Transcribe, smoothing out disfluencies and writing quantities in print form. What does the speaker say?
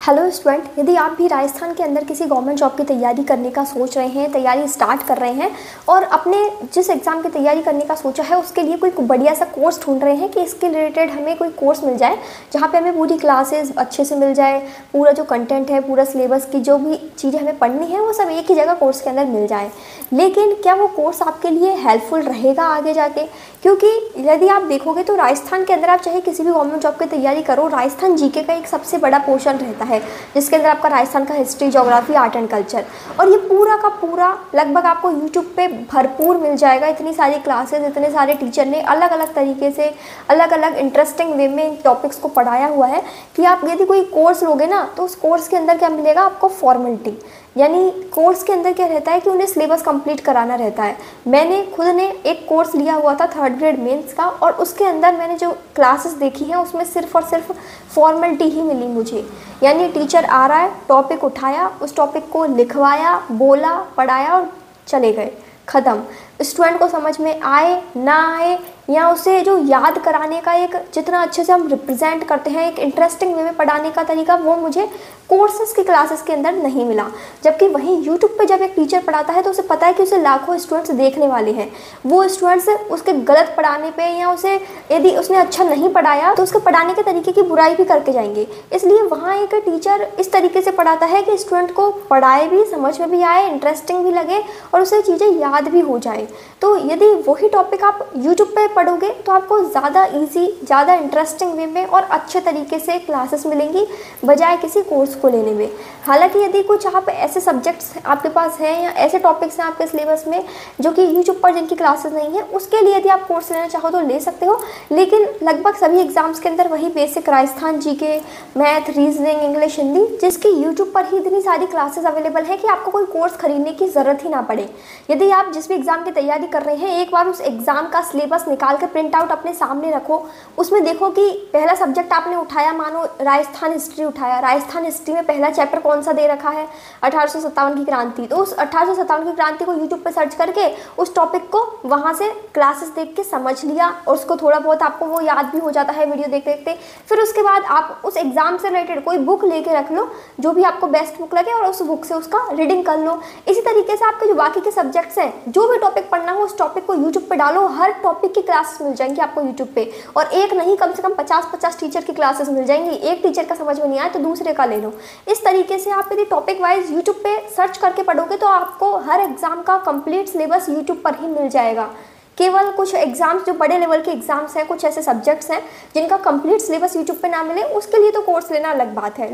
Hello student, यदि आप भी राजस्थान के अंदर किसी गवर्नमेंट जॉब की तैयारी करने का सोच रहे हैं, तैयारी स्टार्ट कर रहे हैं और अपने जिस एग्ज़ाम की तैयारी करने का सोचा है उसके लिए कोई बढ़िया सा कोर्स ढूंढ रहे हैं कि इसके रिलेटेड हमें कोई कोर्स मिल जाए जहाँ पे हमें पूरी क्लासेस अच्छे से मिल जाए, पूरा जो कंटेंट है, पूरा सिलेबस की जो भी चीज़ें हमें पढ़नी है वो सब एक ही जगह कोर्स के अंदर मिल जाए। लेकिन क्या वो कोर्स आपके लिए हेल्पफुल रहेगा आगे जाके? क्योंकि यदि आप देखोगे तो राजस्थान के अंदर आप चाहे किसी भी गवर्नमेंट जॉब की तैयारी करो, राजस्थान जीके का एक सबसे बड़ा पोर्शन रहता है जिसके अंदर आपका राजस्थान का history, geography, art and culture, और ये पूरा का पूरा लगभग आपको यूट्यूब पे भरपूर मिल जाएगा। इतनी सारी क्लासेस, इतने सारे टीचर ने अलग अलग तरीके से, अलग अलग इंटरेस्टिंग वे में इन टॉपिक्स को पढ़ाया हुआ है कि आप यदि कोई कोर्स लोगे ना तो उस कोर्स के अंदर क्या मिलेगा आपको? फॉर्मेलिटी। यानी कोर्स के अंदर क्या रहता है कि उन्हें सिलेबस कंप्लीट कराना रहता है। मैंने खुद ने एक कोर्स लिया हुआ था 3rd ग्रेड मेंस का, और उसके अंदर मैंने जो क्लासेस देखी हैं उसमें सिर्फ और सिर्फ फॉर्मेलिटी ही मिली मुझे। यानी टीचर आ रहा है, टॉपिक उठाया, उस टॉपिक को लिखवाया, बोला, पढ़ाया और चले गए, ख़त्म। स्टूडेंट को समझ में आए ना आए, या उसे जो याद कराने का एक जितना अच्छे से हम रिप्रेजेंट करते हैं, एक इंटरेस्टिंग वे में पढ़ाने का तरीका, वो मुझे कोर्सेज की क्लासेस के अंदर नहीं मिला। जबकि वहीं यूट्यूब पे जब एक टीचर पढ़ाता है तो उसे पता है कि उसे लाखों स्टूडेंट्स देखने वाले हैं। वो स्टूडेंट्स उसके गलत पढ़ाने पे या उसे यदि उसने अच्छा नहीं पढ़ाया तो उसके पढ़ाने के तरीके की बुराई भी करके जाएंगे। इसलिए वहाँ एक टीचर इस तरीके से पढ़ाता है कि स्टूडेंट को पढ़ाए भी, समझ में भी आए, इंटरेस्टिंग भी लगे और उसे चीज़ें याद भी हो जाए। तो यदि वही टॉपिक आप यूट्यूब पे पढ़ोगे तो आपको ज़्यादा इजी, ज़्यादा इंटरेस्टिंग वे में और अच्छे तरीके से क्लासेस मिलेंगी बजाय किसी कोर्स को लेने में। हालांकि यदि कुछ आप ऐसे सब्जेक्ट्स आपके पास हैं या ऐसे टॉपिक्स हैं आपके सिलेबस में जो कि यूट्यूब पर जिनकी क्लासेस नहीं है, उसके लिए यदि आप कोर्स लेना चाहो तो ले सकते हो। लेकिन लगभग सभी एग्जाम्स के अंदर वही basic Rajasthan GK, math, reasoning, English, Hindi, जिसकी यूट्यूब पर ही इतनी सारी क्लासेस अवेलेबल है कि आपको कोई कोर्स खरीदने की ज़रूरत ही ना पड़े। यदि आप जिस भी एग्ज़ाम की तैयारी कर रहे हैं, एक बार उस एग्ज़ाम का सिलेबस निकाल कर प्रिंट आउट अपने सामने रखो। उसमें देखो कि पहला सब्जेक्ट आपने उठाया, मानो राजस्थान हिस्ट्री उठाया, राजस्थान हिस्ट्री में पहला चैप्टर कौन सा दे रखा है? 1857 की क्रांति। तो उस 1857 की क्रांति को यूट्यूब पे सर्च करके उस टॉपिक को वहाँ से क्लासेस देख के समझ लिया और उसको थोड़ा बहुत आपको वो याद भी हो जाता है वीडियो देखते देखते। फिर उसके बाद आप उस एग्ज़ाम से रिलेटेड कोई बुक लेके रख लो, जो भी आपको बेस्ट बुक लगे, और उस बुक से उसका रीडिंग कर लो। इसी तरीके से आपके जो बाकी के सब्जेक्ट्स हैं, जो भी टॉपिक पढ़ना हो उस टॉपिक को यूट्यूब पे डालो, हर टॉपिक की क्लासेस मिल जाएंगी आपको यूट्यूब पे। और एक नहीं, कम से कम 50-50 टीचर की क्लासेस मिल जाएंगी। एक टीचर का समझ में नहीं आए तो दूसरे का ले लो। इस तरीके से आप यदि टॉपिक वाइज यूट्यूब पे सर्च करके पढ़ोगे तो आपको हर एग्जाम का कंप्लीट सिलेबस यूट्यूब पर ही मिल जाएगा। केवल कुछ एग्जाम्स, जो बड़े लेवल के एग्जाम्स हैं, कुछ ऐसे सब्जेक्ट्स हैं जिनका कंप्लीट सिलेबस यूट्यूब पे ना मिले, उसके लिए तो कोर्स लेना अलग बात है।